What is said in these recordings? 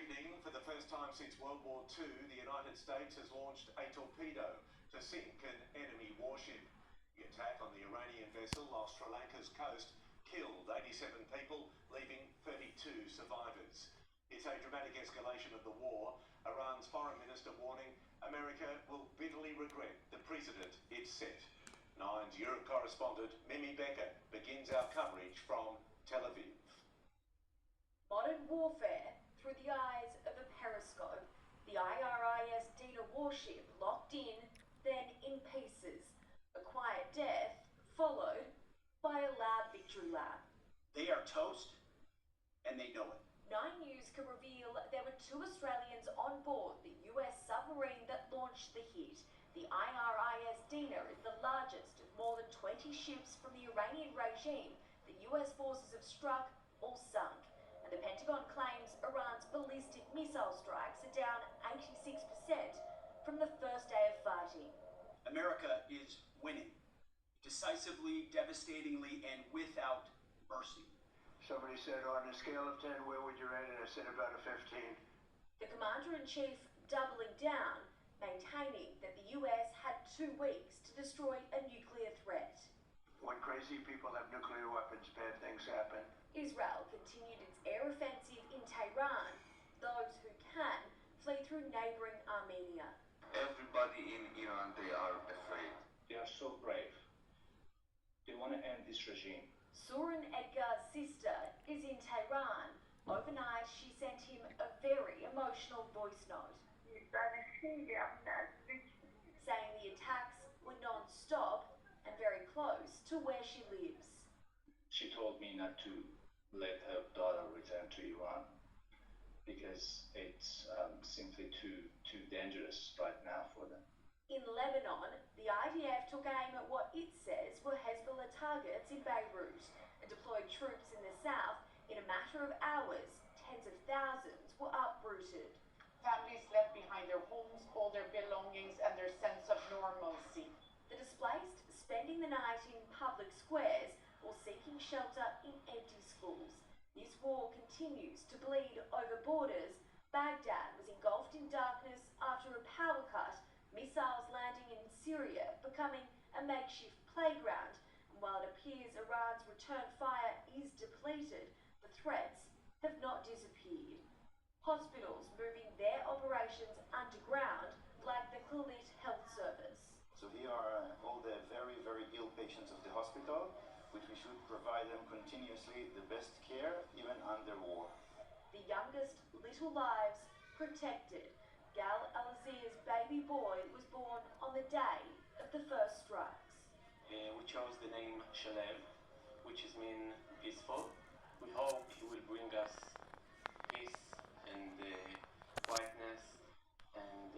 evening, for the first time since World War II, the United States has launched a torpedo to sink an enemy warship. The attack on the Iranian vessel off Sri Lanka's coast killed 87 people, leaving 32 survivors. It's a dramatic escalation of the war. Iran's foreign minister warning America will bitterly regret the precedent it set. Nine's Europe correspondent Mimi Becker begins our coverage from Tel Aviv. Modern warfare through the eyes of a periscope. The IRIS Dina warship locked in, then in pieces. A quiet death followed by a loud victory lap. They are toast, and they know it. 9 News can reveal there were 2 Australians on board the US submarine that launched the hit. The IRIS Dina is the largest of more than 20 ships from the Iranian regime the US forces have struck or sunk. And the Pentagon claims Iran's ballistic missile strikes are down 86% from the first day of fighting. America is winning, decisively, devastatingly, and without mercy. Somebody said, on a scale of 10, where would you rate it? I said about a 15. The Commander-in-Chief doubling down, maintaining that the US had 2 weeks to destroy a nuclear threat. When crazy people have nuclear weapons, bad things happen. Israel continued its air offensive in Tehran. Those who can flee through neighbouring Armenia. Everybody in Iran, they are afraid. They are so brave. They want to end this regime. Surin Edgar's sister is in Tehran. Overnight, she sent him a very emotional voice note, saying the attacks were non-stop and very close to where she lives. She told me not to let her daughter return to Iran because it's simply too dangerous right now for them. In Lebanon, the IDF took aim at what it says were Hezbollah targets in Beirut and deployed troops in the south. In a matter of hours, tens of thousands were uprooted. Families left behind their homes, all their belongings, and their sense of normalcy. The displaced spending the night in public squares or seeking shelter in empty schools. This war continues to bleed over borders. Baghdad was engulfed in darkness after a power cut, missiles landing in Syria becoming a makeshift playground. And while it appears Iran's return fire is depleted, the threats have not disappeared. Hospitals moving their operations underground like the Khalid Health Service. So here are all the very, very ill patients of the hospital, which we should provide them continuously the best care, even under war. The youngest little lives protected. Gal Al-Azir's baby boy was born on the day of the first strikes. We chose the name Shalem, which is mean peaceful. We hope he will bring us peace and quietness, and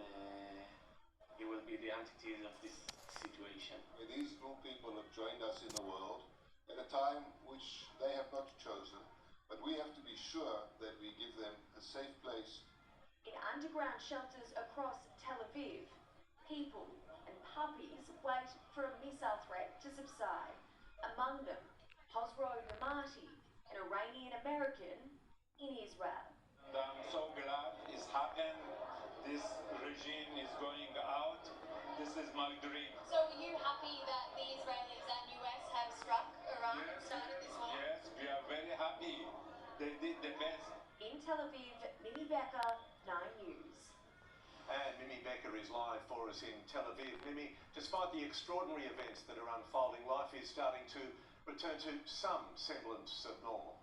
he will be the antithesis of this situation. These two people have joined us in the world at a time which they have not chosen, but we have to be sure that we give them a safe place. In underground shelters across Tel Aviv, people and puppies wait for a missile threat to subside. Among them, Hosro Namati, an Iranian-American in Israel. I'm so glad it's happened. This regime is going out. This is my dream. So are you happy that the Israelis and US have struck Iran and started this war? Yes, we are very happy. They did the best. In Tel Aviv, Mimi Becker, 9 News. And Mimi Becker is live for us in Tel Aviv. Mimi, despite the extraordinary events that are unfolding, life is starting to return to some semblance of normal.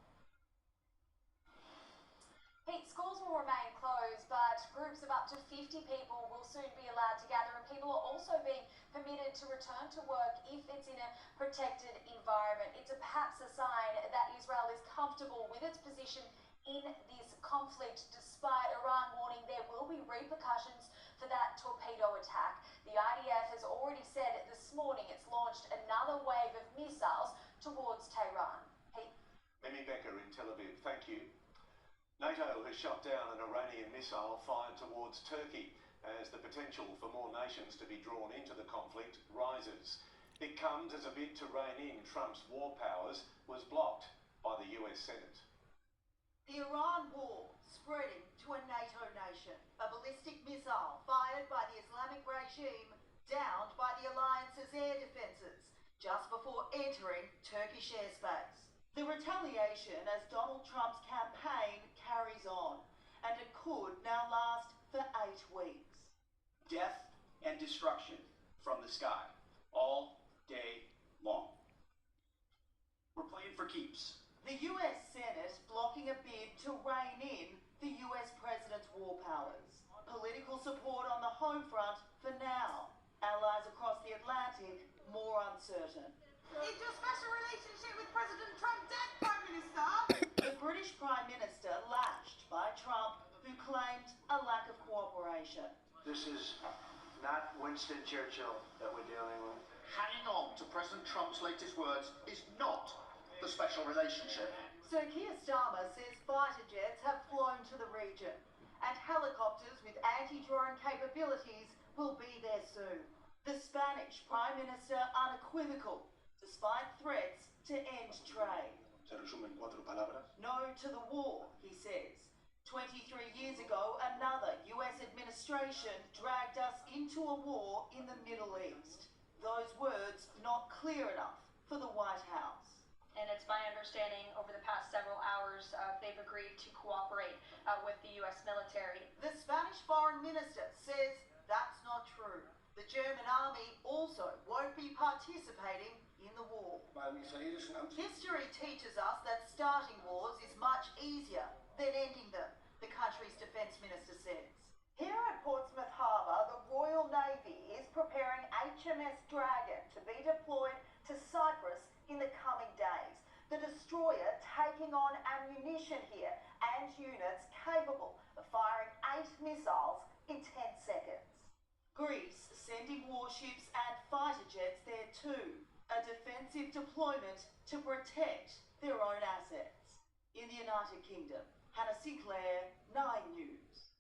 Pete, schools will remain closed, but groups of up to 50 people will soon be allowed to gather, and people are also being permitted to return to work if it's in a protected environment. It's perhaps a sign that Israel is comfortable with its position in this conflict, despite Iran warning there will be repercussions for that torpedo attack. The IDF has already said this morning it's launched another wave of missiles towards Tehran. Pete? Mimi Becker in Tel Aviv, thank you. NATO has shot down an Iranian missile fired towards Turkey as the potential for more nations to be drawn into the conflict rises. It comes as a bid to rein in Trump's war powers was blocked by the US Senate. The Iran war spreading to to a NATO nation. A ballistic missile fired by the Islamic regime downed by the alliance's air defences just before entering Turkish airspace. The retaliation as Donald Trump's campaign carries on, and it could now last for 8 weeks. Death and destruction from the sky, all day long. We're playing for keeps. The US Senate blocking a bid to rein in the US president's war powers. Political support on the home front for now. Allies across the Atlantic more uncertain. Is your special relationship with President Trump dead, Prime Minister? The British Prime Minister lashed by Trump, who claimed a lack of cooperation. This is not Winston Churchill that we're dealing with. Hanging on to President Trump's latest words is not the special relationship. Sir Keir Starmer says fighter jets have flown to the region, and helicopters with anti-drone capabilities will be there soon. The Spanish Prime Minister unequivocal, despite threats to end trade. Se resume en 4 palabras. No to the war, he says. 23 years ago, another US administration dragged us into a war in the Middle East. Those words not clear enough for the White House. And it's my understanding over the past several hours, they've agreed to cooperate with the U.S. military. The Spanish foreign minister says that's not true. The German army also won't be participating in the war. History teaches us that starting wars is much easier than ending them, the country's defence minister says. Here at Portsmouth Harbour, the Royal Navy is preparing HMS Dragon to be deployed to Cyprus in the coming days. The destroyer taking on ammunition here and units capable of firing 8 missiles in 10 seconds. Greece sending warships and fighter jets there too. A defensive deployment to protect their own assets. In the United Kingdom, Hannah Sinclair, 9 News.